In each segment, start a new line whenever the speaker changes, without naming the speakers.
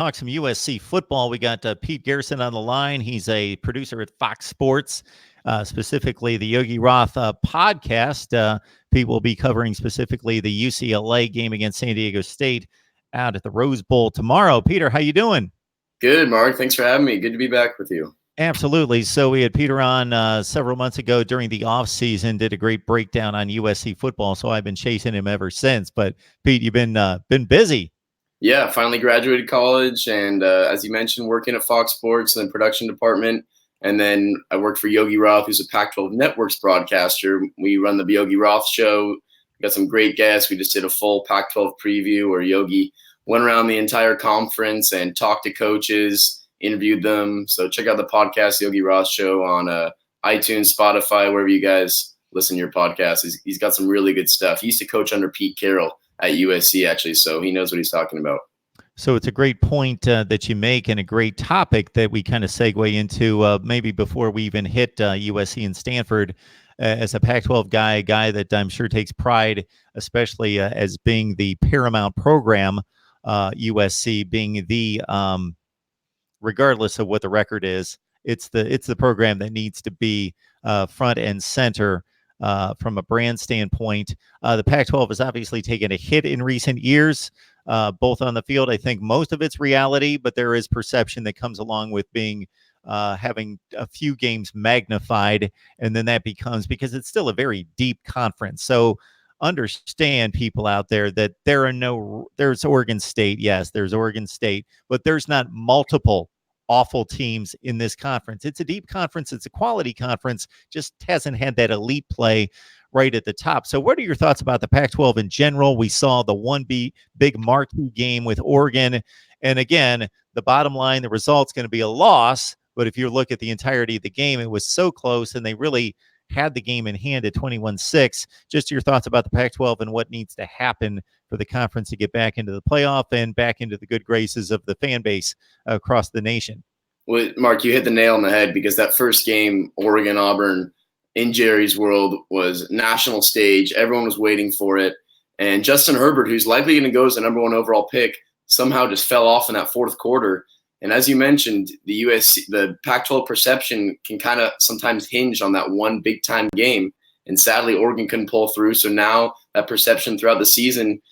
talk some USC football. We got Pete Garrison on the line. He's a producer at Fox Sports, specifically the Yogi Roth podcast. Pete will be covering specifically the UCLA game against San Diego State out at the Rose Bowl tomorrow. Peter, how you doing?
Good, Mark. Thanks for having me. Good to be back with you.
Absolutely. So we had Peter on several months ago during the off season, did a great breakdown on USC football. So I've been chasing him ever since. But Pete, you've been busy.
Yeah, finally graduated college, and as you mentioned, working at Fox Sports and the production department. And then I worked for Yogi Roth, who's a Pac-12 Networks broadcaster. We run the Yogi Roth Show. We got some great guests. We just did a full Pac-12 preview where Yogi went around the entire conference and talked to coaches, interviewed them. So check out the podcast, Yogi Roth Show, on iTunes, Spotify, wherever you guys listen to your podcast. He's got some really good stuff. He used to coach under Pete Carroll at USC, actually, so he knows what he's talking about.
So it's a great point that you make, and a great topic that we kind of segue into maybe before we even hit USC and Stanford. As a Pac-12 guy, a guy that I'm sure takes pride, especially as being the paramount program, USC being the, regardless of what the record is, it's the program that needs to be front and center from a brand standpoint. The Pac-12 has obviously taken a hit in recent years, both on the field. I think most of it's reality, but there is perception that comes along with being having a few games magnified, and then that becomes, because it's still a very deep conference. So understand, people out there, that there's Oregon State. Yes, there's Oregon State, but there's not multiple awful teams in this conference. It's a deep conference. It's a quality conference, just hasn't had that elite play right at the top. So what are your thoughts about the Pac-12 in general? We saw the one big marquee game with Oregon. And again, the bottom line, the result's going to be a loss. But if you look at the entirety of the game, it was so close, and they really had the game in hand at 21-6. Just your thoughts about the Pac-12 and what needs to happen for the conference to get back into the playoff and back into the good graces of the fan base across the nation.
Well, Mark, you hit the nail on the head, because that first game, Oregon-Auburn, in Jerry's world, was national stage. Everyone was waiting for it. And Justin Herbert, who's likely going to go as the number one overall pick, somehow just fell off in that fourth quarter. And as you mentioned, the Pac-12 perception can kind of sometimes hinge on that one big-time game. And sadly, Oregon couldn't pull through. So now that perception throughout the season,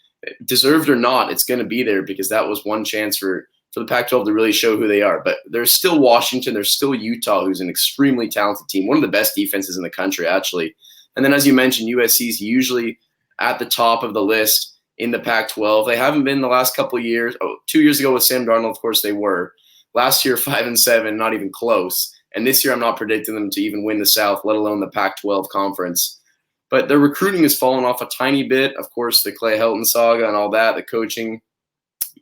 deserved or not, it's going to be there, because that was one chance for the Pac-12 to really show who they are. But there's still Washington. There's still Utah, who's an extremely talented team, one of the best defenses in the country, actually. And then, as you mentioned, USC is usually at the top of the list in the Pac-12. They haven't been the last couple of years. 2 years ago with Sam Darnold, of course, they were. Last year, 5-7, not even close. And this year, I'm not predicting them to even win the South, let alone the Pac-12 conference. But their recruiting has fallen off a tiny bit. Of course, the Clay Helton saga and all that, the coaching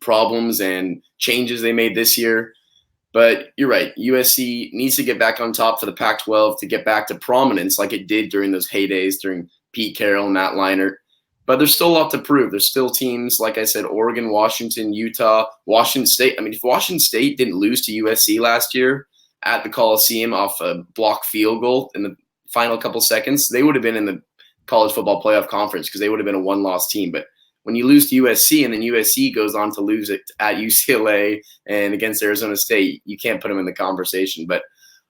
problems and changes they made this year. But you're right. USC needs to get back on top for the Pac-12 to get back to prominence like it did during those heydays during Pete Carroll and Matt Leinart. But there's still a lot to prove. There's still teams, like I said, Oregon, Washington, Utah, Washington State. I mean, if Washington State didn't lose to USC last year at the Coliseum off a blocked field goal in the final couple seconds, they would have been in the college football playoff conference, because they would have been a one-loss team. But when you lose to USC and then USC goes on to lose it at UCLA and against Arizona State, you can't put them in the conversation. But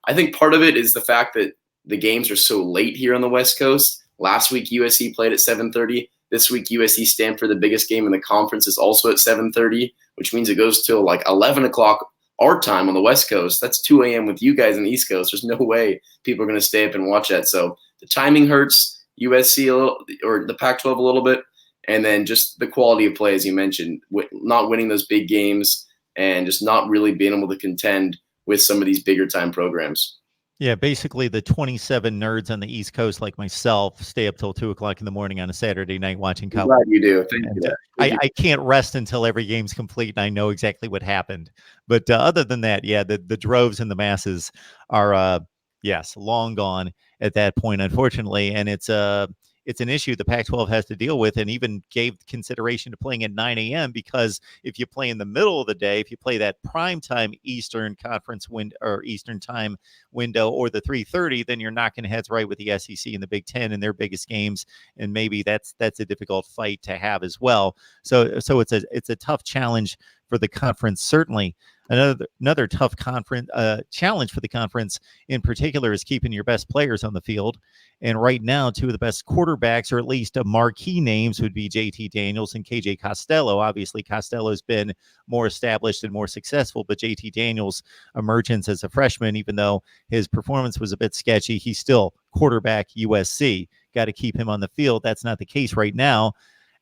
I think part of it is the fact that the games are so late here on the West Coast. Last week, USC played at 7:30. This week, USC Stanford, the biggest game in the conference, is also at 7:30, which means it goes till like 11 o'clock our time on the West Coast. That's 2 a.m. with you guys on the East Coast. There's no way people are going to stay up and watch that. So the timing hurts USC a little, or the Pac-12 a little bit, and then just the quality of play, as you mentioned, not winning those big games and just not really being able to contend with some of these bigger time programs.
Yeah, basically the 27 nerds on the East Coast like myself stay up till 2 o'clock in the morning on a Saturday night watching college.
Glad you do. Thank you.
I can't rest until every game's complete and I know exactly what happened. But other than that, yeah, the droves and the masses are, yes, long gone at that point, unfortunately. And it's an issue the Pac-12 has to deal with, and even gave consideration to playing at 9 a.m. because if you play in the middle of the day, if you play that prime time Eastern Conference or Eastern time window, or the 3:30, then you're knocking heads right with the SEC and the Big Ten in their biggest games, and maybe that's a difficult fight to have as well. So it's a tough challenge for the conference. Certainly, another tough conference challenge for the conference in particular is keeping your best players on the field. And right now, two of the best quarterbacks, or at least marquee names, would be JT Daniels and KJ Costello. Obviously, Costello's been more established and more successful, but JT Daniels' emergence as a freshman, even though his performance was a bit sketchy, he's still quarterback USC. Got to keep him on the field. That's not the case right now.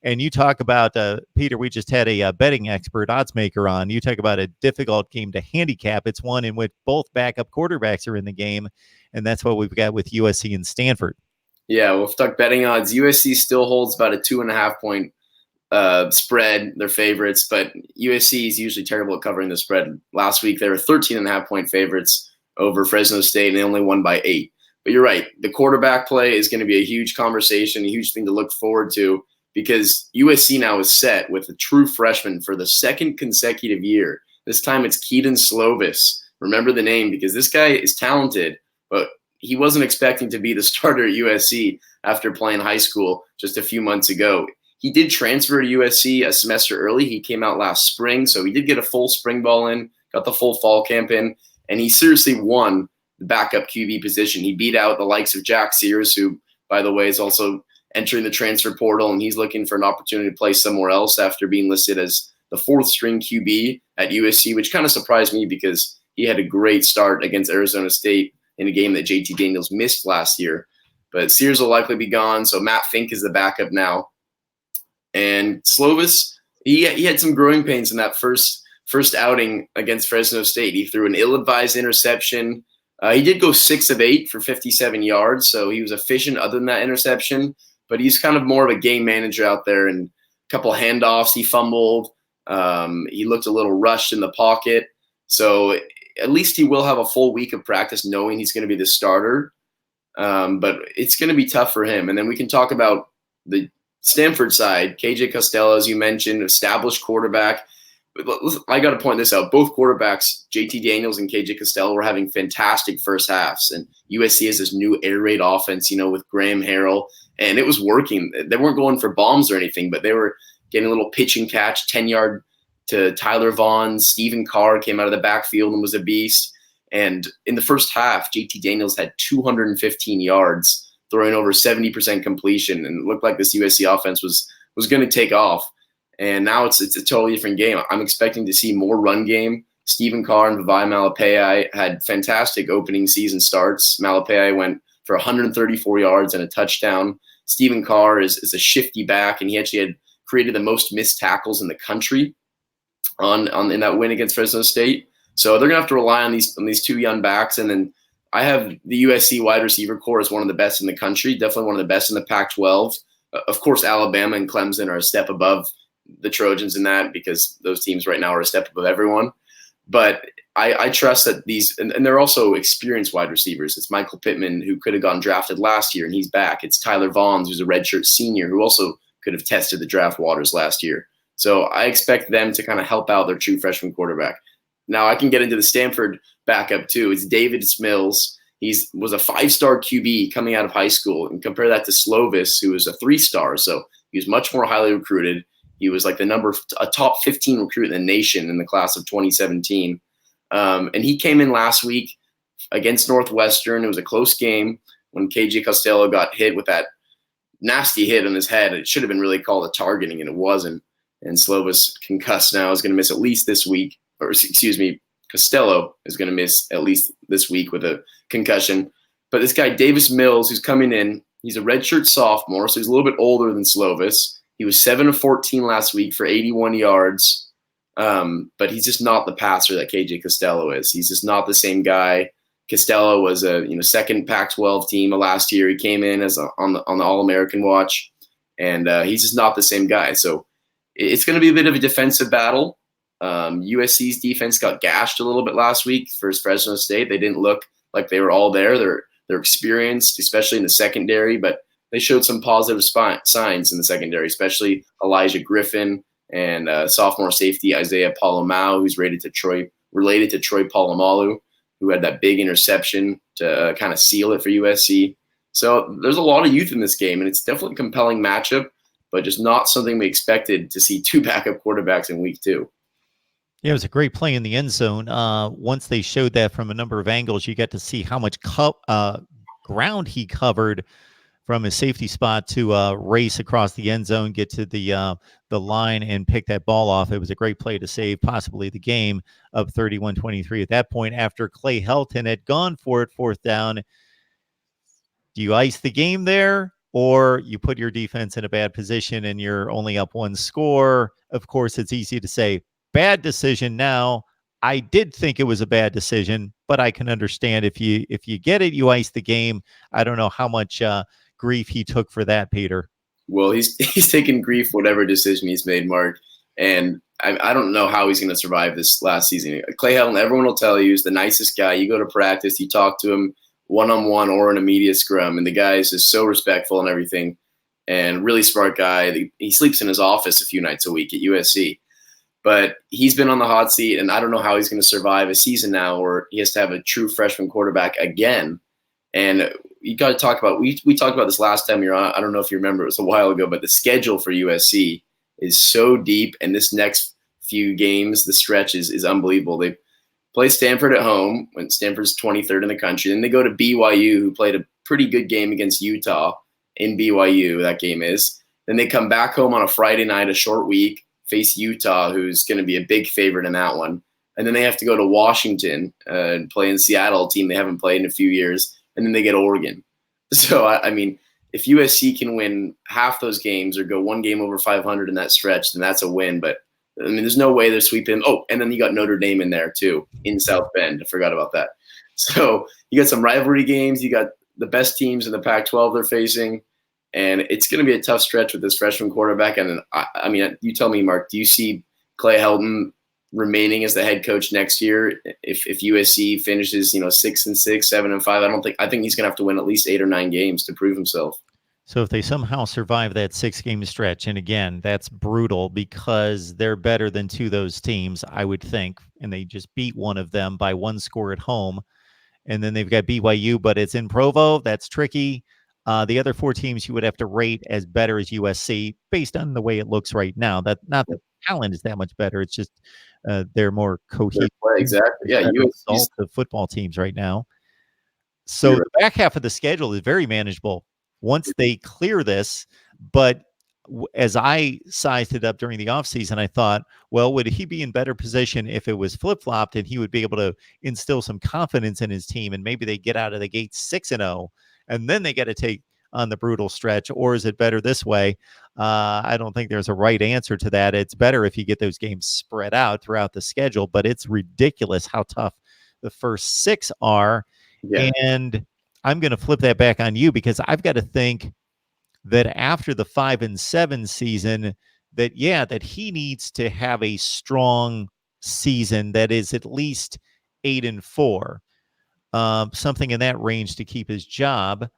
And you talk about, Peter, we just had a betting expert, odds maker on. You talk about a difficult game to handicap. It's one in which both backup quarterbacks are in the game, and that's what we've got with USC and Stanford.
Yeah, well, if we talk betting odds, USC still holds about a 2.5 point spread. They're favorites, but USC is usually terrible at covering the spread. Last week, they were 13.5 point favorites over Fresno State, and they only won by 8. But you're right. The quarterback play is going to be a huge conversation, a huge thing to look forward to, because USC now is set with a true freshman for the second consecutive year. This time it's Keaton Slovis. Remember the name, because this guy is talented, but he wasn't expecting to be the starter at USC after playing high school just a few months ago. He did transfer to USC a semester early. He came out last spring, so he did get a full spring ball in, got the full fall camp in, and he seriously won the backup QB position. He beat out the likes of Jack Sears, who, by the way, is also entering the transfer portal, and he's looking for an opportunity to play somewhere else after being listed as the 4th string QB at USC, which kind of surprised me because he had a great start against Arizona State in a game that JT Daniels missed last year. But Sears will likely be gone, so Matt Fink is the backup now. And Slovis, he had some growing pains in that first outing against Fresno State. He threw an ill-advised interception. He did go 6 of 8 for 57 yards, so he was efficient other than that interception. But he's kind of more of a game manager out there, and a couple of handoffs he fumbled. He looked a little rushed in the pocket. So at least he will have a full week of practice knowing he's going to be the starter. But it's going to be tough for him. And then we can talk about the Stanford side. KJ Costello, as you mentioned, established quarterback. I got to point this out. Both quarterbacks, JT Daniels and KJ Costello, were having fantastic first halves. And USC has this new air raid offense, with Graham Harrell. And it was working. They weren't going for bombs or anything, but they were getting a little pitch and catch, 10-yard to Tyler Vaughn. Stephen Carr came out of the backfield and was a beast. And in the first half, JT Daniels had 215 yards, throwing over 70% completion. And it looked like this USC offense was going to take off. And now it's a totally different game. I'm expecting to see more run game. Stephen Carr and Vavai Malapei had fantastic opening season starts. Malapei went for 134 yards and a touchdown. Stephen Carr is a shifty back, and he actually had created the most missed tackles in the country in that win against Fresno State. So they're gonna have to rely on these two young backs. And then I have the USC wide receiver core as one of the best in the country, definitely one of the best in the Pac-12. Of course, Alabama and Clemson are a step above the Trojans in that, because those teams right now are a step above everyone. But I trust that these, and they're also experienced wide receivers. It's Michael Pittman, who could have gone drafted last year, and he's back. It's Tyler Vaughn, who's a redshirt senior, who also could have tested the draft waters last year. So I expect them to kind of help out their true freshman quarterback. Now I can get into the Stanford backup too. It's David Mills. He was a 5-star QB coming out of high school, and compare that to Slovis, who was a 3-star. So he was much more highly recruited. He was like a top 15 recruit in the nation in the class of 2017. And he came in last week against Northwestern. It was a close game when KJ Costello got hit with that nasty hit on his head. It should have been really called a targeting, and it wasn't. And Slovis, concussed now, is going to miss at least this week. Or excuse me, Costello is going to miss at least this week with a concussion. But this guy, Davis Mills, who's coming in, he's a redshirt sophomore, so he's a little bit older than Slovis. He was 7 of 14 last week for 81 yards. But he's just not the passer that KJ Costello is. He's just not the same guy. Costello was a second Pac-12 team last year. He came in as on the All-American watch, and he's just not the same guy. So it's going to be a bit of a defensive battle. USC's defense got gashed a little bit last week versus Fresno State. They didn't look like they were all there. They're experienced, especially in the secondary, but they showed some positive signs in the secondary, especially Elijah Griffin and sophomore safety Isaiah Palomau, who's related to Troy Polamalu, who had that big interception to kind of seal it for USC. So there's a lot of youth in this game, and it's definitely a compelling matchup, but just not something we expected to see two backup quarterbacks in week 2.
Yeah, it was a great play in the end zone. Once they showed that from a number of angles, you got to see how much ground he covered from his safety spot to race across the end zone, get to the line, and pick that ball off. It was a great play to save possibly the game, up 31-23 at that point after Clay Helton had gone for it, fourth down. Do you ice the game there, or you put your defense in a bad position and you're only up one score? Of course, it's easy to say bad decision now. I did think it was a bad decision, but I can understand if you get it, you ice the game. I don't know how much grief he took for that, Peter.
Well, he's taken grief for whatever decision he's made, Mark, and I don't know how he's going to survive this last season. Clay Helton, everyone will tell you, is the nicest guy. You go to practice, you talk to him one-on-one or in a media scrum, and the guy is just so respectful and everything, and really smart guy. He sleeps in his office a few nights a week at USC. But he's been on the hot seat, and I don't know how he's going to survive a season now where he has to have a true freshman quarterback again. And you got to talk about, we talked about this last time you're on. I don't know if you remember, it was a while ago, but the schedule for USC is so deep, and this next few games, the stretch is unbelievable. They play Stanford at home when Stanford's 23rd in the country. Then they go to BYU, who played a pretty good game against Utah in BYU, that game is. Then they come back home on a Friday night, a short week, face Utah, who's going to be a big favorite in that one. And then they have to go to Washington and play in Seattle, a team they haven't played in a few years. And then they get Oregon. So, I mean, if USC can win half those games or go one game over 500 in that stretch, then that's a win. But, I mean, there's no way they're sweeping. Oh, and then you got Notre Dame in there, too, in South Bend. I forgot about that. So you got some rivalry games. You got the best teams in the Pac-12 they're facing. And it's going to be a tough stretch with this freshman quarterback. And I mean, you tell me, Mark, do you see Clay Helton remaining as the head coach next year if USC finishes 6-6, 7-5? I think he's going to have to win at least 8 or 9 games to prove himself.
So if they somehow survive that 6-game stretch, and again, that's brutal because they're better than two of those teams, I would think, and they just beat one of them by 1 score at home, and then they've got BYU, but it's in Provo. That's tricky. The other 4 teams you would have to rate as better as USC based on the way it looks right now. That not that talent is that much better. It's just they're more cohesive.
Exactly. Yeah,
USC of football teams right now. So the back half of the schedule is very manageable once they clear this. But as I sized it up during the offseason, I thought, well, would he be in better position if it was flip-flopped and he would be able to instill some confidence in his team and maybe they get out of the gate 6-0 and then they got to take on the brutal stretch? Or is it better this way? I don't think there's a right answer to that. It's better if you get those games spread out throughout the schedule, but it's ridiculous how tough the first 6 are. Yeah. And I'm going to flip that back on you because I've got to think that after the 5-7 season, that he needs to have a strong season that is at least 8-4. Something in that range to keep his job.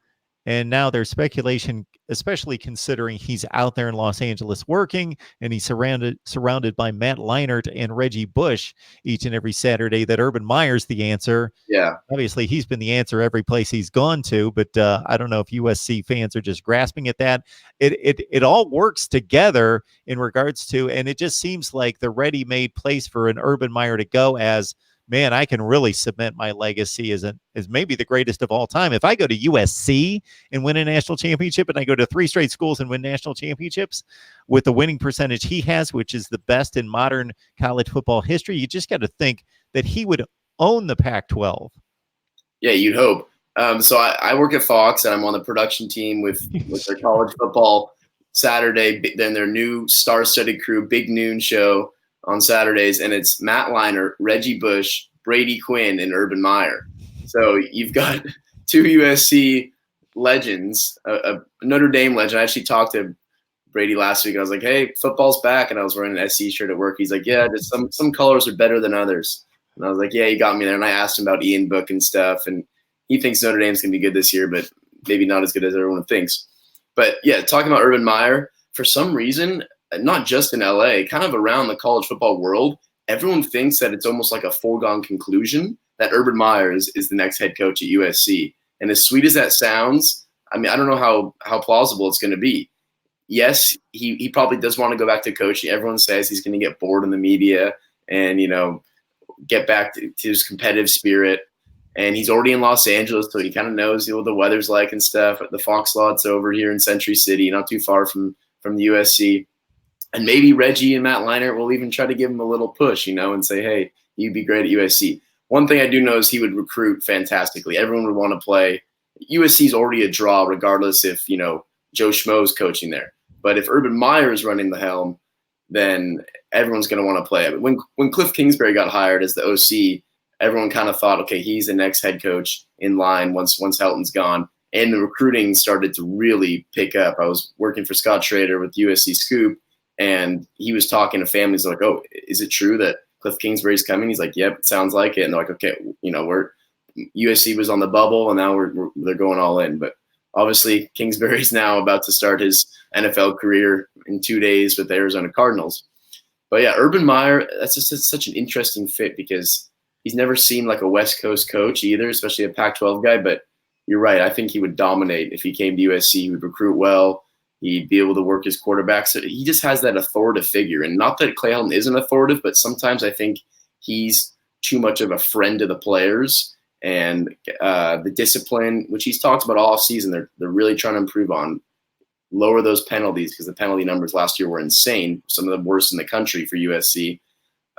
And now there's speculation, especially considering he's out there in Los Angeles working and he's surrounded by Matt Leinart and Reggie Bush each and every Saturday, that Urban Meyer's the answer.
Yeah.
Obviously, he's been the answer every place he's gone to, but I don't know if USC fans are just grasping at that. It all works together in regards to, and it just seems like the ready-made place for an Urban Meyer to go as, man, I can really cement my legacy as maybe the greatest of all time. If I go to USC and win a national championship, and I go to 3 straight schools and win national championships with the winning percentage he has, which is the best in modern college football history, you just got to think that he would own the Pac-12.
Yeah, you'd hope. So I work at Fox, and I'm on the production team with their college football Saturday, then their new star-studded crew, Big Noon show on Saturdays, and it's Matt Leinart, Reggie Bush, Brady Quinn, and Urban Meyer. So you've got 2 USC legends, a Notre Dame legend. I actually talked to Brady last week. I was like, hey, football's back, and I was wearing an SC shirt at work. He's like, yeah, just some colors are better than others. And I was like, yeah, you got me there. And I asked him about Ian Book and stuff, and he thinks Notre Dame's going to be good this year, but maybe not as good as everyone thinks. But, yeah, talking about Urban Meyer, for some reason – not just in LA, kind of around the college football world, everyone thinks that it's almost like a foregone conclusion that Urban Meyer is the next head coach at USC. And as sweet as that sounds, I mean, I don't know how plausible it's going to be. Yes, he probably does want to go back to coaching. Everyone says he's going to get bored in the media and, get back to his competitive spirit. And he's already in Los Angeles, so he kind of knows what the weather's like and stuff. The Fox Lot's over here in Century City, not too far from the USC. And maybe Reggie and Matt Leinart will even try to give him a little push, and say, hey, you'd be great at USC. One thing I do know is he would recruit fantastically. Everyone would want to play. USC's already a draw, regardless if, Joe Schmo's coaching there. But if Urban Meyer is running the helm, then everyone's going to want to play. When Cliff Kingsbury got hired as the OC, everyone kind of thought, okay, he's the next head coach in line once Helton's gone. And the recruiting started to really pick up. I was working for Scott Schrader with USC Scoop, and he was talking to families like, oh, is it true that Cliff Kingsbury's coming? He's like, yep, it sounds like it. And they're like, okay, USC was on the bubble, and now they're going all in. But obviously, Kingsbury's now about to start his NFL career in 2 days with the Arizona Cardinals. But yeah, Urban Meyer, that's just such an interesting fit because he's never seemed like a West Coast coach either, especially a Pac-12 guy. But you're right. I think he would dominate if he came to USC. He would recruit well. He'd be able to work his quarterback. So he just has that authoritative figure. And not that Clay Helton isn't authoritative, but sometimes I think he's too much of a friend to the players. And the discipline, which he's talked about all season, they're really trying to improve on, lower those penalties because the penalty numbers last year were insane, some of the worst in the country for USC.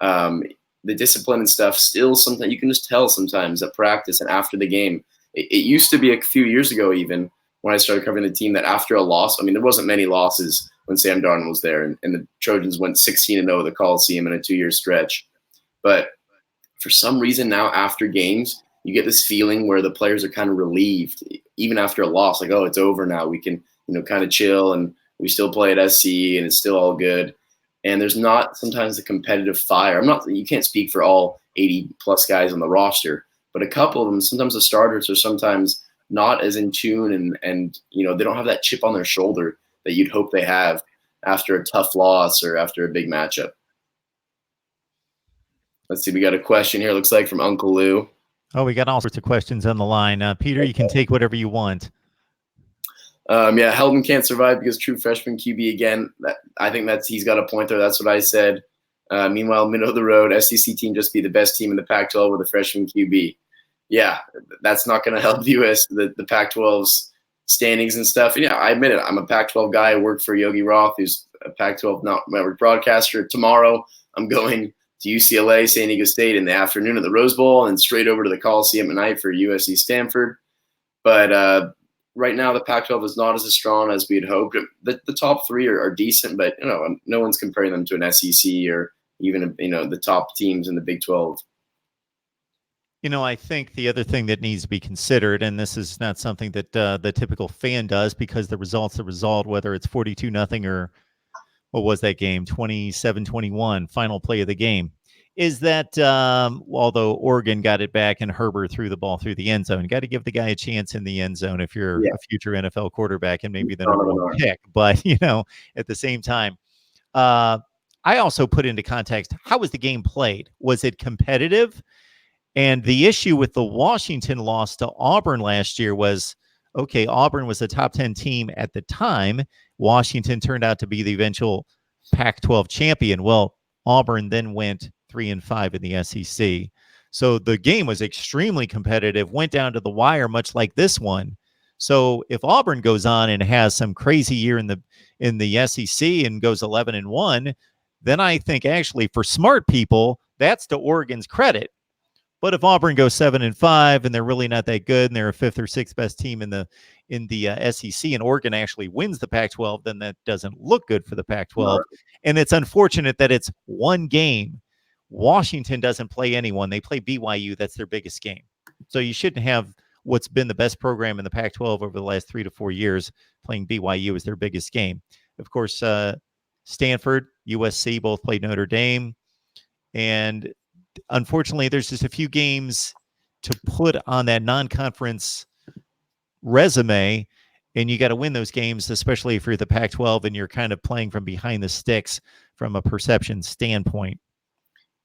The discipline and stuff still sometimes you can just tell sometimes at practice and after the game. It used to be a few years ago even when I started covering the team that after a loss, there wasn't many losses when Sam Darnold was there, and the Trojans went 16-0 the Coliseum in a 2-year stretch. But for some reason now after games, you get this feeling where the players are kind of relieved, even after a loss, like, oh, it's over now. We can, kind of chill, and we still play at SC, and it's still all good. And there's not sometimes the competitive fire. You can't speak for all 80-plus guys on the roster, but a couple of them, sometimes the starters are sometimes not as in tune, and they don't have that chip on their shoulder that you'd hope they have after a tough loss or after a big matchup. Let's see, we got a question here, looks like from Uncle Lou.
Oh, we got all sorts of questions on the line. Peter, you can take whatever you want.
Yeah, Helton can't survive because true freshman QB again. I think he's got a point there. That's what I said. Meanwhile, middle of the road, SEC team just be the best team in the Pac-12 with a freshman QB. Yeah, that's not going to help the Pac-12's standings and stuff. And yeah, I admit it. I'm a Pac-12 guy. I work for Yogi Roth, who's a Pac-12 network broadcaster. Tomorrow, I'm going to UCLA, San Diego State in the afternoon at the Rose Bowl, and straight over to the Coliseum at night for USC Stanford. But right now, the Pac-12 is not as strong as we had hoped. The top three are decent, but no one's comparing them to an SEC or even the top teams in the Big 12.
I think the other thing that needs to be considered, and this is not something that the typical fan does because the result, whether it's 42-0 or what was that game, 27-21, final play of the game, is that although Oregon got it back and Herbert threw the ball through the end zone, you got to give the guy a chance in the end zone if you're a future NFL quarterback and maybe the number one pick. But, at the same time, I also put into context, how was the game played? Was it competitive? And the issue with the Washington loss to Auburn last year was, okay, Auburn was a top 10 team at the time. Washington turned out to be the eventual Pac-12 champion. Well, Auburn then went 3-5 in the SEC. So the game was extremely competitive, went down to the wire, much like this one. So if Auburn goes on and has some crazy year in the SEC and goes 11-1, then I think actually for smart people, that's to Oregon's credit. But if Auburn goes 7-5 and they're really not that good and they're a fifth or sixth best team in the SEC and Oregon actually wins the Pac-12, then that doesn't look good for the Pac-12. Right. And it's unfortunate that it's one game. Washington doesn't play anyone. They play BYU. That's their biggest game. So you shouldn't have what's been the best program in the Pac-12 over the last 3 to 4 years playing BYU as their biggest game. Of course, Stanford, USC both played Notre Dame. And unfortunately, there's just a few games to put on that non-conference resume, and you got to win those games, especially if you're the Pac-12 and you're kind of playing from behind the sticks from a perception standpoint.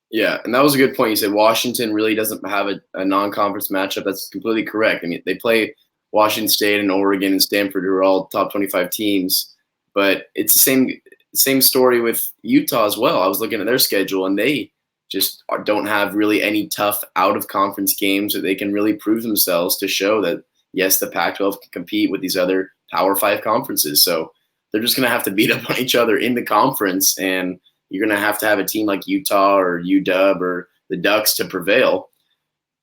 Yeah, and that was a good point. You said Washington really doesn't have a non-conference matchup. That's completely correct. I mean, they play Washington State and Oregon and Stanford, who are all top 25 teams, but it's the same story with Utah as well. I was looking at their schedule, and they just don't have really any tough out of conference games that they can really prove themselves to show that, yes, the Pac-12 can compete with these other Power 5 conferences. So they're just going to have to beat up on each other in the conference, and you're going to have a team like Utah or UW or the Ducks to prevail.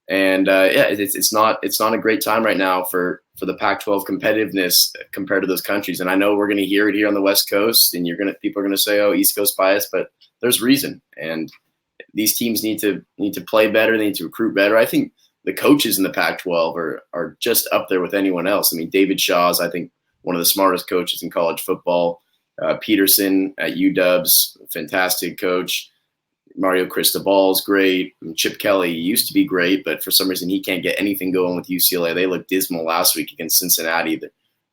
And it's not a great time right now for the Pac-12 competitiveness compared to those countries. And I know we're going to hear it here on the West Coast, and people are going to say, "Oh, East Coast bias," but there's reason. And these teams need to play better. They need to recruit better. I think the coaches in the Pac-12 are just up there with anyone else. I mean, David Shaw is, I think, one of the smartest coaches in college football. Peterson at UW's fantastic coach. Mario Cristobal is great. Chip Kelly used to be great, but for some reason he can't get anything going with UCLA. They looked dismal last week against Cincinnati.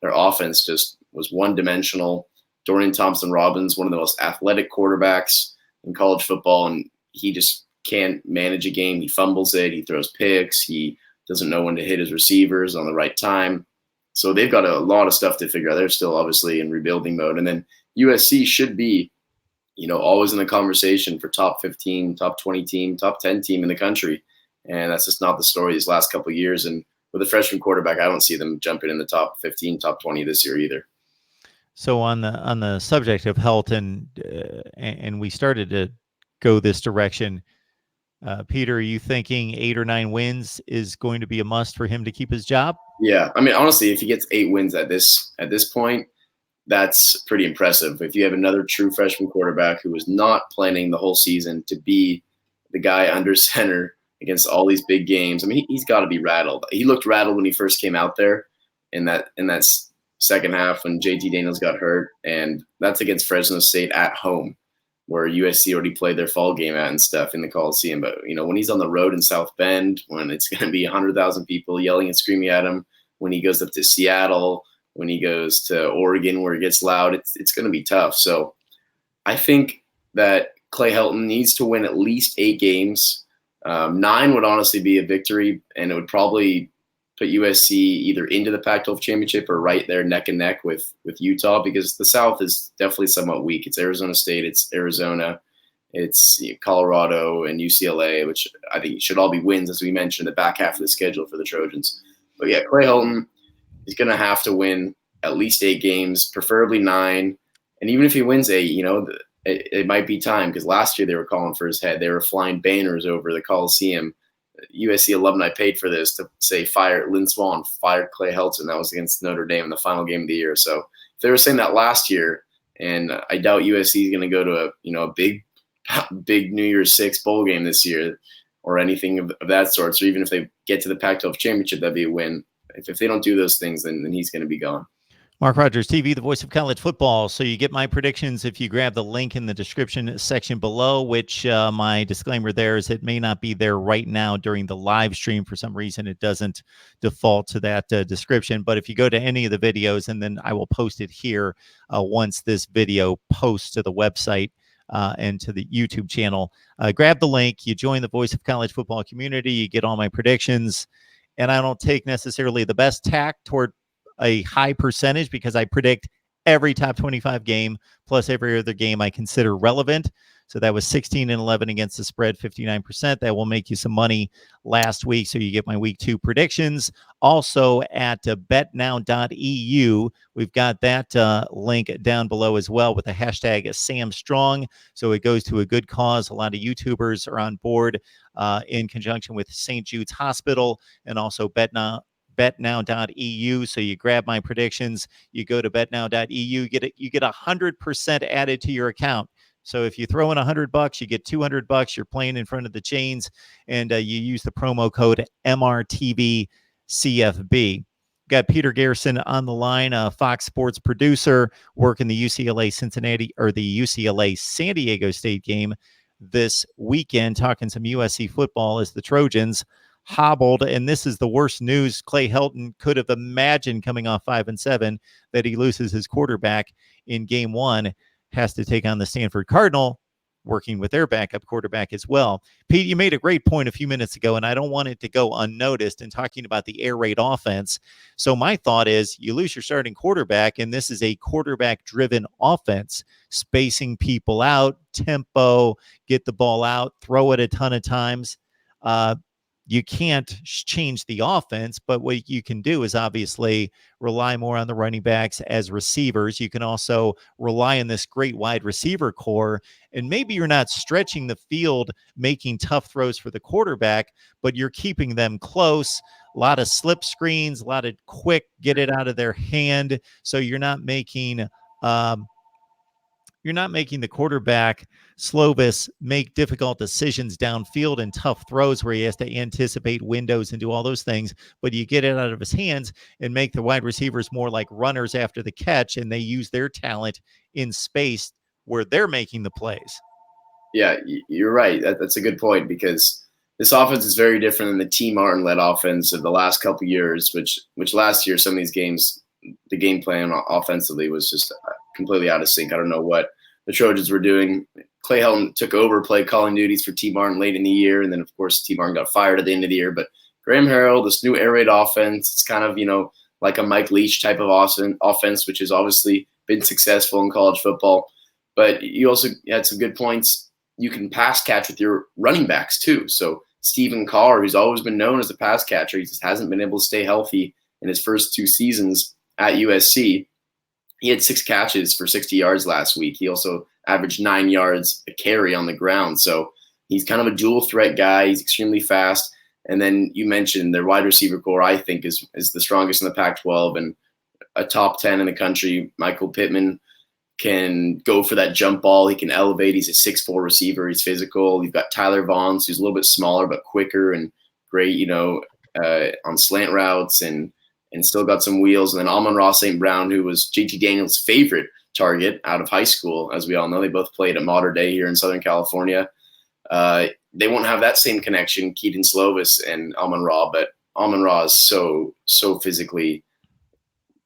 Their offense just was one-dimensional. Dorian Thompson-Robins, one of the most athletic quarterbacks in college football, and he just can't manage a game. He fumbles it. He throws picks. He doesn't know when to hit his receivers on the right time. So they've got a lot of stuff to figure out. They're still obviously in rebuilding mode. And then USC should be, always in the conversation for top 15, top 20 team, top 10 team in the country. And that's just not the story these last couple of years. And with a freshman quarterback, I don't see them jumping in the top 15, top 20 this year either.
So on the subject of Helton, and we started to go this direction, Peter, are you thinking 8 or 9 wins is going to be a must for him to keep his job?
Yeah. I mean, honestly, if he gets 8 wins at this point, that's pretty impressive. If you have another true freshman quarterback who was not planning the whole season to be the guy under center against all these big games, I mean, he's got to be rattled. He looked rattled when he first came out there in that second half when JT Daniels got hurt, and that's against Fresno State at home, where USC already played their fall game at and stuff in the Coliseum. But when he's on the road in South Bend, when it's going to be 100,000 people yelling and screaming at him, when he goes up to Seattle, when he goes to Oregon where it gets loud, it's going to be tough. So I think that Clay Helton needs to win at least 8 games. 9 would honestly be a victory, and it would probably put USC either into the Pac-12 championship or right there neck and neck with Utah, because the South is definitely somewhat weak. It's Arizona State, it's Arizona, it's Colorado and UCLA, which I think should all be wins, as we mentioned, in the back half of the schedule for the Trojans. But yeah, Clay Helton, he's going to have to win at least 8 games, preferably 9. And even if he wins 8, it might be time, because last year they were calling for his head. They were flying banners over the Coliseum. USC alumni paid for this to say, fire Lynn Swann, fired Clay Helton. That was against Notre Dame in the final game of the year. So if they were saying that last year, and I doubt USC is going to go to a big New Year's Six bowl game this year or anything of that sort. So even if they get to the Pac-12 championship, that'd be a win. If they don't do those things, then he's going to be gone.
MarkRogersTV, the voice of college football. So you get my predictions if you grab the link in the description section below, which my disclaimer there is it may not be there right now during the live stream. For some reason, it doesn't default to that description. But if you go to any of the videos, and then I will post it here once this video posts to the website and to the YouTube channel, grab the link. You join the voice of college football community. You get all my predictions. And I don't take necessarily the best tack toward a high percentage, because I predict every top 25 game plus every other game I consider relevant. So that was 16-11 against the spread, 59%. That will make you some money last week. So you get my week 2 predictions. Also at betnow.eu, we've got that link down below as well with the hashtag #SamStrong. So it goes to a good cause. A lot of YouTubers are on board in conjunction with St. Jude's Hospital and also betnow.eu. So you grab my predictions, you go to betnow.eu, you get 100% added to your account. So if you throw in $100, you get $200. You're playing in front of the chains, and you use the promo code MRTVCFB. Got Peter Garrison on the line, a Fox Sports producer, working the UCLA Cincinnati or the UCLA San Diego State game this weekend, talking some USC football as the Trojans hobbled. And this is the worst news Clay Helton could have imagined coming off 5-7, that he loses his quarterback in game 1, has to take on the Stanford Cardinal, working with their backup quarterback as well. Pete, you made a great point a few minutes ago, and I don't want it to go unnoticed in talking about the air raid offense. So my thought is you lose your starting quarterback, and this is a quarterback-driven offense, spacing people out, tempo, get the ball out, throw it a ton of times. You can't change the offense, but what you can do is obviously rely more on the running backs as receivers. You can also rely on this great wide receiver core, and maybe you're not stretching the field, making tough throws for the quarterback, but you're keeping them close. A lot of slip screens, a lot of quick get it out of their hand. So you're not making the quarterback Slovis make difficult decisions downfield and tough throws where he has to anticipate windows and do all those things, but you get it out of his hands and make the wide receivers more like runners after the catch, and they use their talent in space where they're making the plays.
Yeah, you're right. That's a good point, because this offense is very different than the T. Martin-led offense of the last couple of years, which last year, some of these games, the game plan offensively was just completely out of sync. I don't know what the Trojans were doing. Clay Helton took over play calling duties for T. Martin late in the year, and then, of course, T. Martin got fired at the end of the year. But Graham Harrell, this new air raid offense, it's kind of, like a Mike Leach type of offense, which has obviously been successful in college football. But you also had some good points. You can pass catch with your running backs too. So Stephen Carr, who's always been known as a pass catcher, he just hasn't been able to stay healthy in his first 2 seasons at USC. He had 6 catches for 60 yards last week. He also averaged 9 yards a carry on the ground. So he's kind of a dual threat guy. He's extremely fast. And then you mentioned their wide receiver core, I think, is the strongest in the Pac-12 and a top 10 in the country. Michael Pittman can go for that jump ball. He can elevate. He's a 6'4" receiver. He's physical. You've got Tyler Vaughns, who's a little bit smaller but quicker and great, on slant routes and still got some wheels. And then Amon-Ra St. Brown, who was JT Daniels' favorite target out of high school. As we all know, they both played at Mater Dei here in Southern California. They won't have that same connection, Keaton Slovis and Amon-Ra, but Amon-Ra is so physically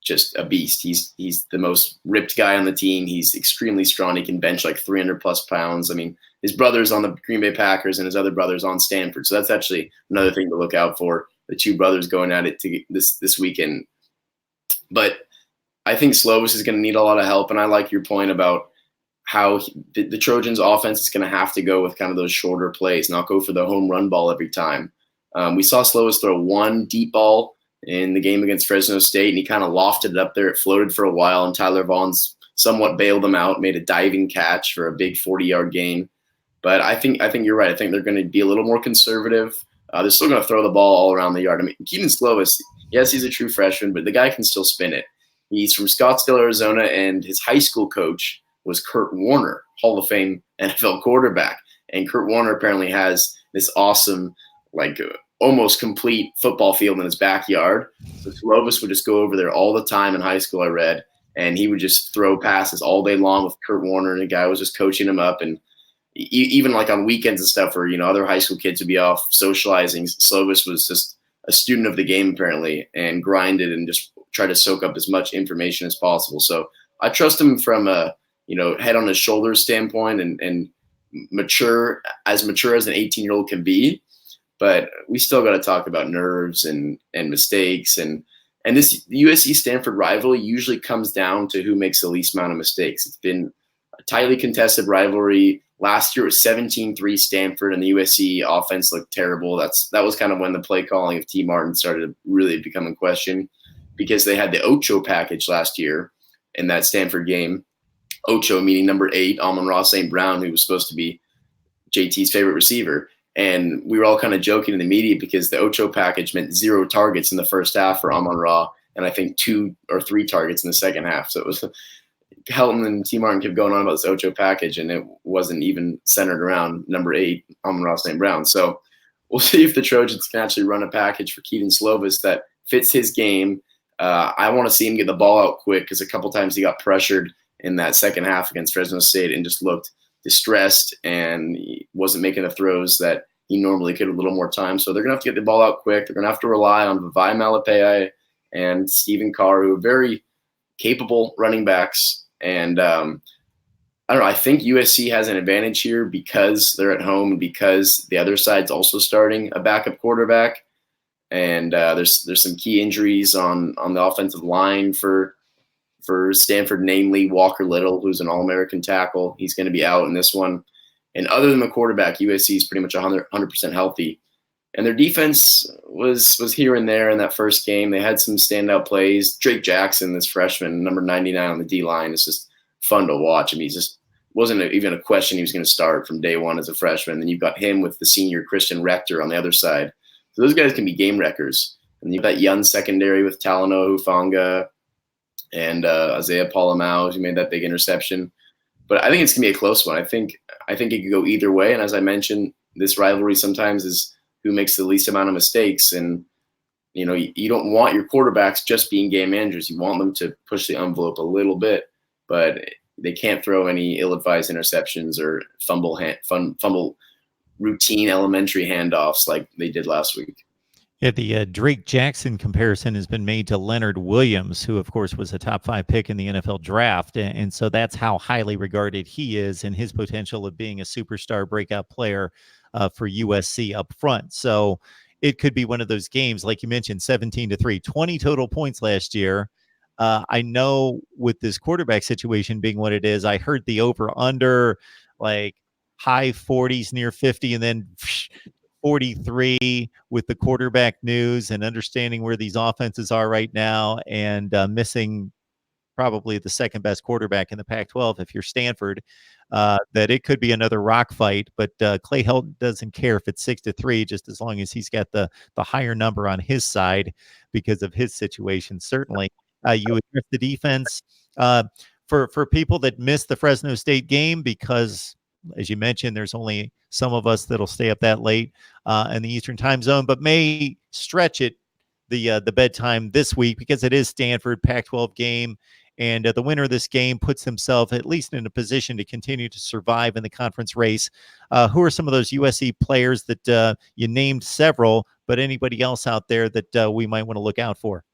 just a beast. He's the most ripped guy on the team. He's extremely strong. He can bench like 300+ pounds. I mean, his brother's on the Green Bay Packers and his other brother's on Stanford. So that's actually another thing to look out for, the 2 brothers going at it this weekend. But I think Slovis is going to need a lot of help. And I like your point about how the Trojans offense is going to have to go with kind of those shorter plays, not go for the home run ball every time. We saw Slovis throw 1 deep ball in the game against Fresno State, and he kind of lofted it up there. It floated for a while, and Tyler Vaughns somewhat bailed him out, made a diving catch for a big 40-yard gain. But I think you're right. I think they're going to be a little more conservative. They're still going to throw the ball all around the yard. I mean, Keaton Slovis, yes, he's a true freshman, but the guy can still spin it. He's from Scottsdale, Arizona, and his high school coach was Kurt Warner, Hall of Fame NFL quarterback. And Kurt Warner apparently has this awesome, almost complete football field in his backyard. So Slovis would just go over there all the time in high school, I read, and he would just throw passes all day long with Kurt Warner, and the guy was just coaching him up. And even like on weekends and stuff where, other high school kids would be off socializing, Slovis was just a student of the game apparently and grinded and just tried to soak up as much information as possible. So I trust him from a, head on his shoulders standpoint and mature as an 18-year-old can be. But we still got to talk about nerves and mistakes. And this USC Stanford rivalry usually comes down to who makes the least amount of mistakes. It's been a tightly contested rivalry. Last year it was 17-3 Stanford, and the USC offense looked terrible. That was kind of when the play calling of T. Martin started to really become in question, because they had the Ocho package last year in that Stanford game. Ocho meaning number 8, Amon-Ra St. Brown, who was supposed to be JT's favorite receiver. And we were all kind of joking in the media because the Ocho package meant 0 targets in the first half for Amon-Ra, and I think 2 or 3 targets in the second half. So it was Helton and T. Martin kept going on about this Ocho package, and it wasn't even centered around number 8, Amon-Ra St. Brown. So we'll see if the Trojans can actually run a package for Keaton Slovis that fits his game. I want to see him get the ball out quick, because a couple times he got pressured in that second half against Fresno State and just looked distressed and he wasn't making the throws that he normally could a little more time. So they're going to have to get the ball out quick. They're going to have to rely on Vivai Malapei and Stephen Carr, who are very capable running backs. And I don't know. I think USC has an advantage here because they're at home and because the other side's also starting a backup quarterback. And there's some key injuries on the offensive line for Stanford, namely Walker Little, who's an All-American tackle. He's going to be out in this one. And other than the quarterback, USC is pretty much 100% healthy. And their defense was here and there in that first game. They had some standout plays. Drake Jackson, this freshman, number 99 on the D-line, is just fun to watch. I mean, he just wasn't even a question he was going to start from day one as a freshman. Then you've got him with the senior Christian Rector on the other side. So those guys can be game wreckers. And you've got young secondary with Talanoa Hufanga and Isaiah Polamau, who made that big interception. But I think it's going to be a close one. I think it could go either way. And as I mentioned, this rivalry sometimes is who makes the least amount of mistakes. And, you don't want your quarterbacks just being game managers. You want them to push the envelope a little bit, but they can't throw any ill-advised interceptions or fumble routine elementary handoffs like they did last week.
Yeah, the Drake Jackson comparison has been made to Leonard Williams, who, of course, was a top 5 pick in the NFL draft. And so that's how highly regarded he is and his potential of being a superstar breakout player for USC up front. So it could be one of those games, like you mentioned, 17-3, 20 total points last year. I know with this quarterback situation being what it is, I heard the over-under like high 40s, near 50, and then 43 with the quarterback news and understanding where these offenses are right now and missing probably the second best quarterback in the Pac-12 if you're Stanford, that it could be another rock fight. But Clay Helton doesn't care if it's 6-3, just as long as he's got the higher number on his side because of his situation. Certainly, you address the defense for people that missed the Fresno State game because, as you mentioned, there's only some of us that'll stay up that late in the Eastern time zone, but may stretch it the bedtime this week because it is Stanford Pac-12 game. And the winner of this game puts himself at least in a position to continue to survive in the conference race. Who are some of those USC players that you named several, but anybody else out there that we might want to look out for?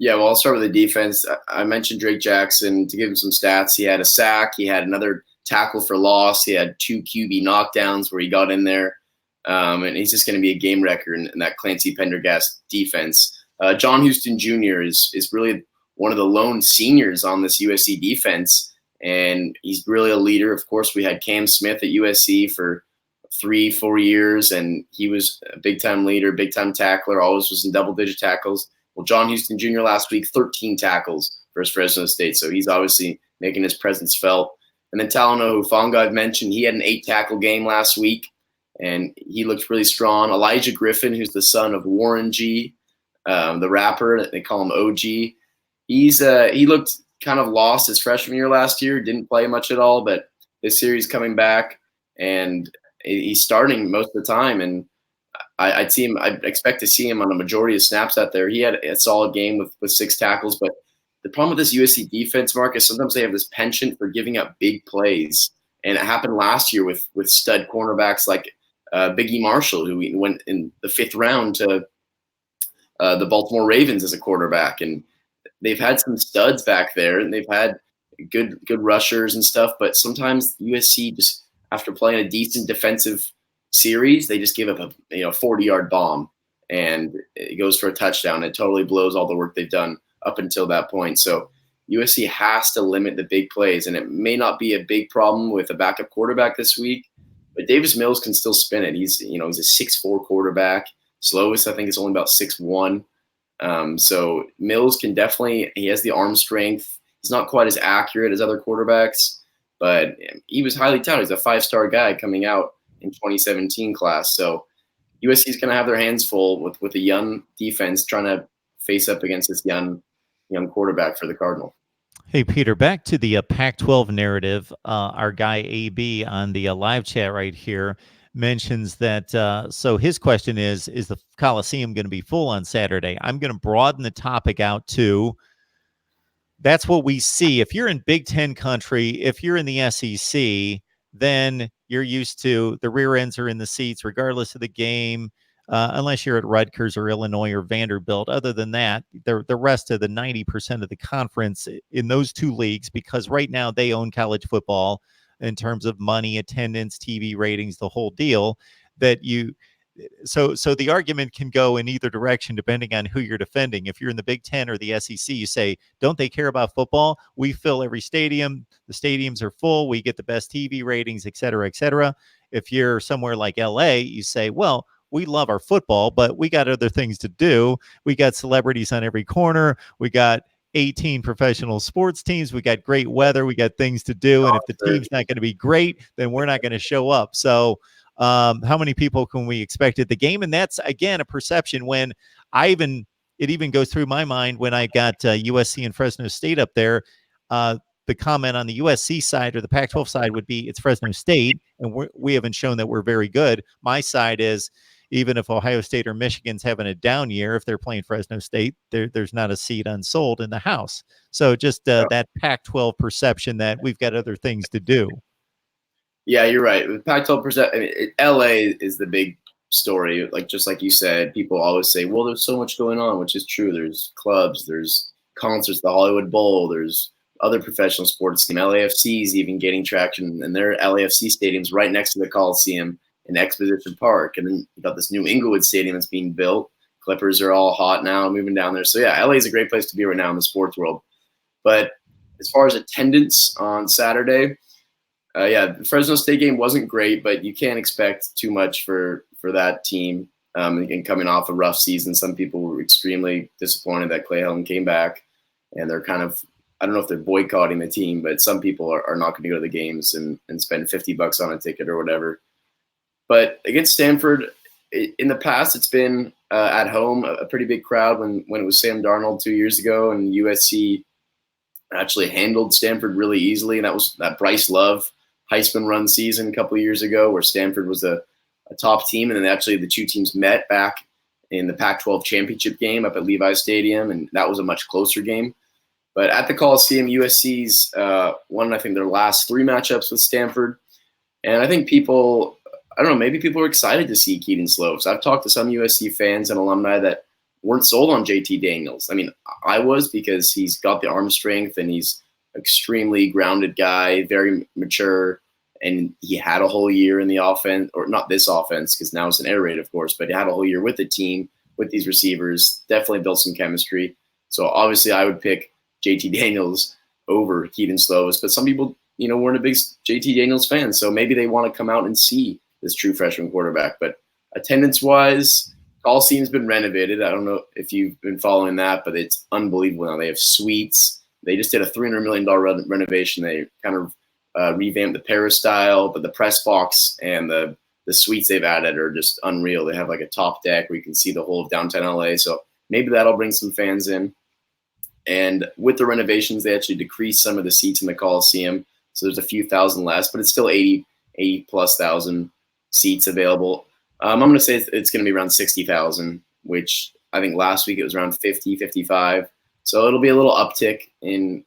Yeah, well, I'll start with the defense. I mentioned Drake Jackson. To give him some stats, he had a sack. He had another tackle for loss. He had 2 QB knockdowns where he got in there. And he's just going to be a game wrecker in that Clancy Pendergast defense. John Houston Jr. is really one of the lone seniors on this USC defense, and he's really a leader. Of course, we had Cam Smith at USC for 3-4 years, and he was a big-time leader, big-time tackler, always was in double-digit tackles. Well, John Houston Jr. last week, 13 tackles versus Fresno State, so he's obviously making his presence felt. And then Talanoa Hufanga, I've mentioned, he had an 8-tackle game last week, and he looked really strong. Elijah Griffin, who's the son of Warren G., the rapper, they call him OG. He looked kind of lost his freshman year last year, didn't play much at all, but this year he's coming back, and he's starting most of the time, and I expect to see him on a majority of snaps out there. He had a solid game with 6 tackles, but the problem with this USC defense, Mark, is sometimes they have this penchant for giving up big plays, and it happened last year with stud cornerbacks like Biggie Marshall, who went in the 5th round to the Baltimore Ravens as a quarterback, and they've had some studs back there, and they've had good rushers and stuff. But sometimes USC just, after playing a decent defensive series, they just give up a 40-yard bomb, and it goes for a touchdown. It totally blows all the work they've done up until that point. So USC has to limit the big plays, and it may not be a big problem with a backup quarterback this week, but Davis Mills can still spin it. He's a 6'4" quarterback. Slowest, I think, is only about 6'1". So Mills can definitely, he has the arm strength. He's not quite as accurate as other quarterbacks, but he was highly touted. He's a 5-star guy coming out in 2017 class. So USC is going to have their hands full with a young defense trying to face up against this young quarterback for the Cardinal.
Hey, Peter, back to the Pac-12 narrative. Our guy AB on the live chat right here mentions that, so his question is the Coliseum going to be full on Saturday? I'm going to broaden the topic out to, that's what we see. If you're in Big Ten country, if you're in the SEC, then you're used to the rear ends are in the seats regardless of the game, unless you're at Rutgers or Illinois or Vanderbilt. Other than that, the rest of the 90% of the conference in those 2 leagues, because right now they own college football, in terms of money, attendance, TV ratings, the whole deal. That you so the argument can go in either direction depending on who you're defending. If you're in the Big Ten or the SEC, you say, don't they care about football? We fill every stadium. The stadiums are full. We get the best TV ratings, et cetera, et cetera. If you're somewhere like LA, you say, well, we love our football, but we got other things to do. We got celebrities on every corner. We got 18 professional sports teams. We got great weather. We got things to do. And if the team's not going to be great, then we're not going to show up. So how many people can we expect at the game? And that's, again, a perception. When it even goes through my mind when I got USC and Fresno State up there. The comment on the USC side or the Pac-12 side would be it's Fresno State, and we haven't shown that we're very good. My side is, even if Ohio State or Michigan's having a down year, if they're playing Fresno State, there's not a seat unsold in the house. So just that Pac-12 perception that we've got other things to do.
Yeah, you're right. With Pac-12 LA is the big story. Just like you said, people always say, well, there's so much going on, which is true. There's clubs, there's concerts, the Hollywood Bowl, there's other professional sports team. LAFC is even getting traction, and their LAFC stadium's right next to the Coliseum in Exposition Park. And then you got this new Inglewood Stadium that's being built. Clippers are all hot now, moving down there. So yeah, LA is a great place to be right now in the sports world. But as far as attendance on Saturday, the Fresno State game wasn't great, but you can't expect too much for that team. And coming off a rough season, some people were extremely disappointed that Clay Helton came back, and they're kind of, I don't know if they're boycotting the team, but some people are not going to go to the games and spend $50 on a ticket or whatever. But against Stanford, in the past, it's been at home a pretty big crowd. When it was Sam Darnold 2 years ago, and USC actually handled Stanford really easily, and that was that Bryce Love Heisman run season a couple of years ago, where Stanford was a top team, and then actually the two teams met back in the Pac-12 championship game up at Levi Stadium, and that was a much closer game. But at the Coliseum, USC's won, I think, their last 3 matchups with Stanford. And I think people, I don't know, maybe people are excited to see Keaton Slovis. I've talked to some USC fans and alumni that weren't sold on JT Daniels. I mean, I was, because he's got the arm strength and he's an extremely grounded guy, very mature. And he had a whole year in the offense, or not this offense, because now it's an air raid, of course, but he had a whole year with the team, with these receivers, definitely built some chemistry. So obviously I would pick JT Daniels over Keaton Slovis, but some people, weren't a big JT Daniels fan, so maybe they want to come out and see this true freshman quarterback. But attendance-wise, Coliseum's been renovated. I don't know if you've been following that, but it's unbelievable now. They have suites. They just did a $300 million renovation. They kind of revamped the peristyle, but the press box and the suites they've added are just unreal. They have like a top deck where you can see the whole of downtown LA, so maybe that'll bring some fans in. And with the renovations, they actually decreased some of the seats in the Coliseum, so there's a few thousand less, but it's still 80 plus thousand seats available. I'm going to say it's going to be around 60,000, which I think last week it was around 50, 55. So it'll be a little uptick in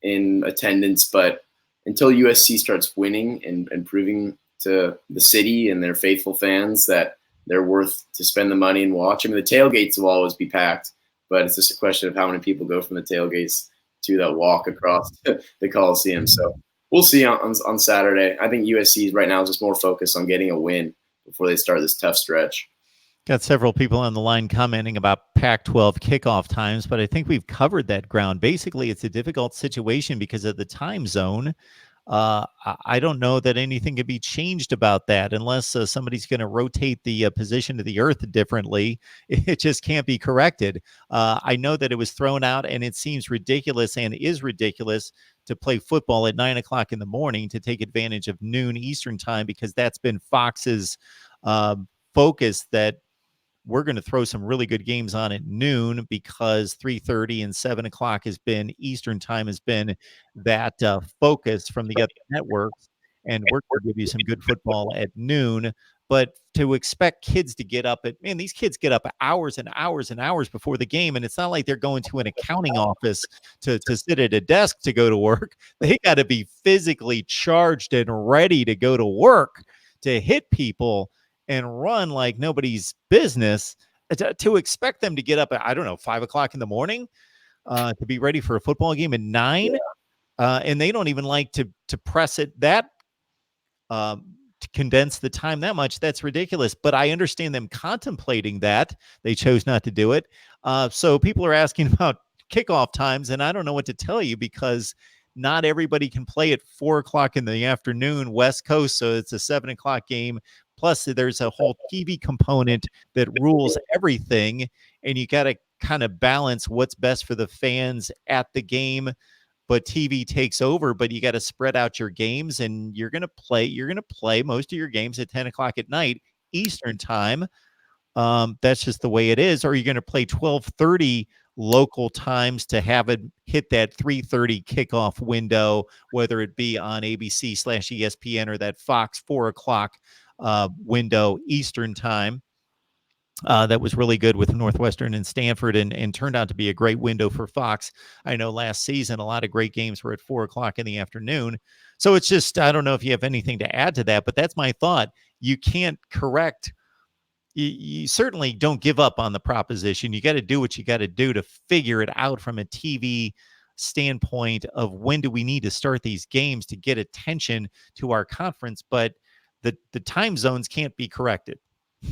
attendance, but until USC starts winning and proving to the city and their faithful fans that they're worth to spend the money and watch. I mean, the tailgates will always be packed, but it's just a question of how many people go from the tailgates to that walk across the Coliseum. So we'll see on Saturday. I think USC right now is just more focused on getting a win before they start this tough stretch.
Got several people on the line commenting about Pac-12 kickoff times, but I think we've covered that ground. Basically, it's a difficult situation because of the time zone. I don't know that anything can be changed about that unless somebody's going to rotate the position of the earth differently. It just can't be corrected. I know that it was thrown out, and it seems ridiculous and is ridiculous to play football at 9 o'clock in the morning to take advantage of noon Eastern time, because that's been Fox's focus, that we're going to throw some really good games on at noon, because 3:30 and 7 o'clock has been Eastern time, has been that focus from the other networks. And we're going to give you some good football at noon. But to expect kids to get up these kids get up hours and hours and hours before the game. And it's not like they're going to an accounting office to sit at a desk to go to work. They got to be physically charged and ready to go to work, to hit people and run like nobody's business. To expect them to get up at, I don't know, 5 o'clock in the morning to be ready for a football game at 9. And they don't even like to press it that to condense the time that much, that's ridiculous. But I understand them contemplating that. They chose not to do it. So people are asking about kickoff times, and I don't know what to tell you because not everybody can play at 4 o'clock in the afternoon, West Coast. So it's a 7 o'clock game. Plus, there's a whole TV component that rules everything, and you got to kind of balance what's best for the fans at the game. But TV takes over, but you got to spread out your games, and you're going to play most of your games at 10 o'clock at night Eastern time. That's just the way it is. Or you're going to play 12:30 local times to have it hit that 3:30 kickoff window, whether it be on ABC/ESPN or that Fox 4 o'clock window Eastern time. That was really good with Northwestern and Stanford, and turned out to be a great window for Fox. I know last season a lot of great games were at 4 o'clock in the afternoon. So it's just, I don't know if you have anything to add to that, but that's my thought. You can't correct. You certainly don't give up on the proposition. You got to do what you got to do to figure it out from a TV standpoint of when do we need to start these games to get attention to our conference. But the time zones can't be corrected.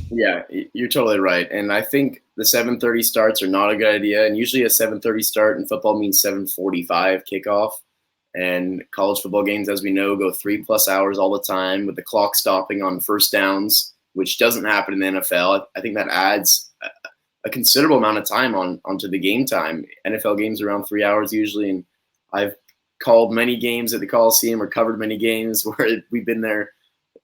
Yeah, you're totally right. And I think the 7:30 starts are not a good idea. And usually a 7:30 start in football means 7:45 kickoff. And college football games, as we know, go 3+ hours all the time with the clock stopping on first downs, which doesn't happen in the NFL. I think that adds a considerable amount of time onto the game time. NFL games are around 3 hours usually. And I've called many games at the Coliseum or covered many games where we've been there.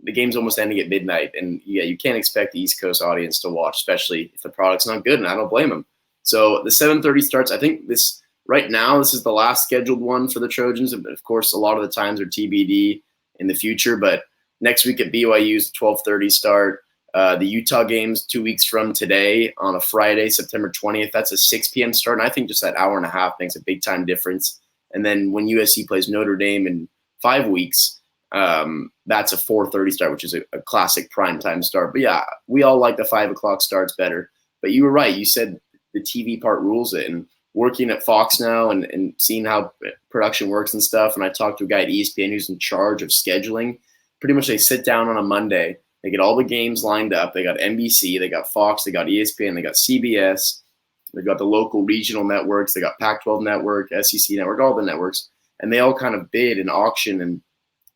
The game's almost ending at midnight, and yeah, you can't expect the East Coast audience to watch, especially if the product's not good, and I don't blame them. So the 7:30 starts. I think this right now, this is the last scheduled one for the Trojans. Of course, a lot of the times are TBD in the future, but next week at BYU's 12:30 start. The Utah game's 2 weeks from today on a Friday, September 20th. That's a 6 p.m. start, and I think just that hour and a half makes a big time difference. And then when USC plays Notre Dame in 5 weeks, that's a 4:30 start, which is a classic primetime start. But yeah, we all like the 5 o'clock starts better. But you were right. You said the TV part rules it. And working at Fox now and seeing how production works and stuff, and I talked to a guy at ESPN who's in charge of scheduling. Pretty much they sit down on a Monday. They get all the games lined up. They got NBC, they got Fox, they got ESPN, they got CBS. They've got the local regional networks. They got Pac-12 network, SEC network, all the networks. And they all kind of bid and auction and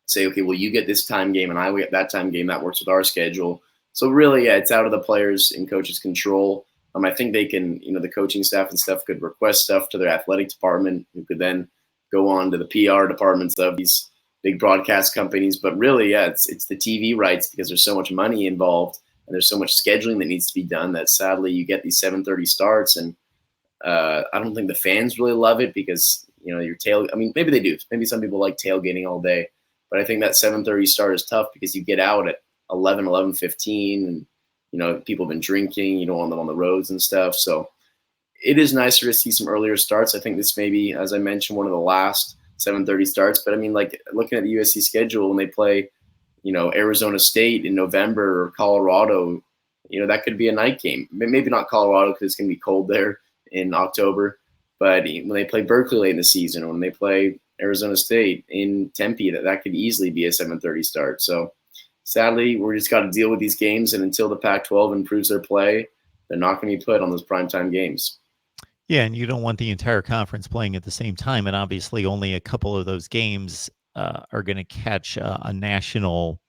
say, okay, well, you get this time game and I will get that time game. That works with our schedule. So really, yeah, it's out of the players' and coaches' control. I think they can, the coaching staff and stuff could request stuff to their athletic department, who could then go on to the PR departments of these big broadcast companies. But really, yeah, it's the TV rights because there's so much money involved and there's so much scheduling that needs to be done that sadly you get these 7:30 starts. And I don't think the fans really love it because, maybe they do. Maybe some people like tailgating all day. But I think that 7:30 start is tough because you get out at 11:15, and people have been drinking. You don't want them on the roads and stuff. So it is nicer to see some earlier starts. I think this may be, as I mentioned, one of the last 7:30 starts. But I mean, like looking at the USC schedule when they play, Arizona State in November or Colorado, that could be a night game. Maybe not Colorado because it's going to be cold there in October. But when they play Berkeley late in the season, or when they play Arizona State in Tempe, that could easily be a 7:30 start. So sadly, we're just got to deal with these games, and until the Pac-12 improves their play, they're not going to be put on those primetime games.
Yeah, and you don't want the entire conference playing at the same time, and obviously only a couple of those games are going to catch a national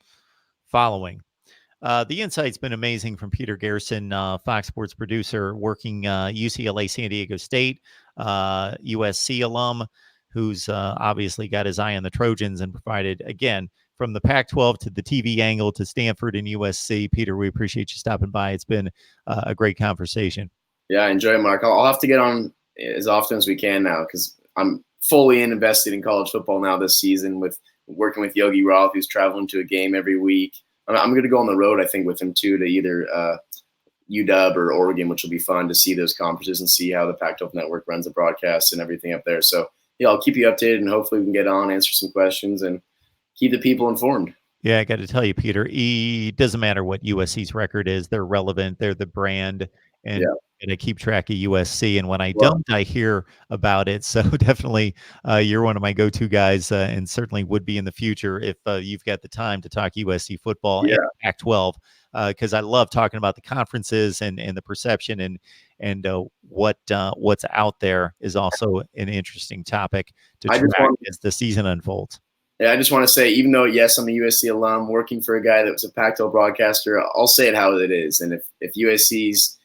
following. The insight's been amazing from Peter Garrison, Fox Sports producer, working UCLA, San Diego State, USC alum, who's obviously got his eye on the Trojans and provided, again, from the Pac-12 to the TV angle to Stanford and USC. Peter, we appreciate you stopping by. It's been a great conversation.
Yeah, I enjoy it, Mark. I'll have to get on as often as we can now because I'm fully invested in college football now this season with working with Yogi Roth, who's traveling to a game every week. I'm going to go on the road, I think, with him too, to either UW or Oregon, which will be fun to see those conferences and see how the Pac-12 network runs the broadcasts and everything up there. So, yeah, I'll keep you updated, and hopefully we can get on, answer some questions, and keep the people informed.
Yeah, I got to tell you, Peter, it doesn't matter what USC's record is. They're relevant. They're the brand. And and I keep track of USC. And when I
Well,
don't, I hear about it. So definitely, you're one of my go-to guys, and certainly would be in the future if you've got the time to talk USC football and
yeah,
Pac-12, because I love talking about the conferences and the perception and what's out there is also an interesting topic to
I just
track
want
as the season unfolds.
Yeah, I just want to say, even though, yes, I'm a USC alum working for a guy that was a Pac-12 broadcaster, I'll say it how it is. And if USC's,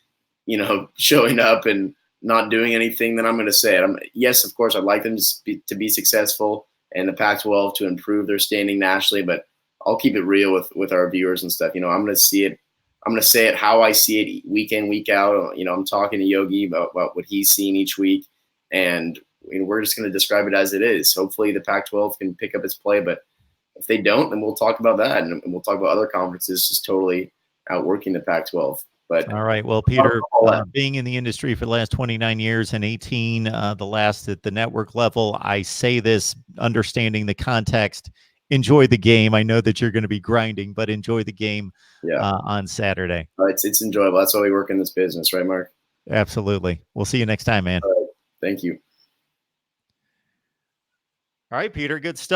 showing up and not doing anything, then I'm going to say it. Yes, of course, I'd like them to be successful and the Pac-12 to improve their standing nationally, but I'll keep it real with our viewers and stuff. I'm going to see it. I'm going to say it how I see it week in, week out. I'm talking to Yogi about what he's seeing each week. And we're just going to describe it as it is. Hopefully the Pac-12 can pick up its play, but if they don't, then we'll talk about that, and we'll talk about other conferences just totally outworking the Pac-12. But
All right. Well, Peter, being in the industry for the last 29 years and 18, the last at the network level, I say this understanding the context. Enjoy the game. I know that you're going to be grinding, but enjoy the game
yeah,
on Saturday.
it's enjoyable. That's why we work in this business, right, Mark?
Absolutely. We'll see you next time, man.
All right. Thank you.
All right, Peter. Good stuff.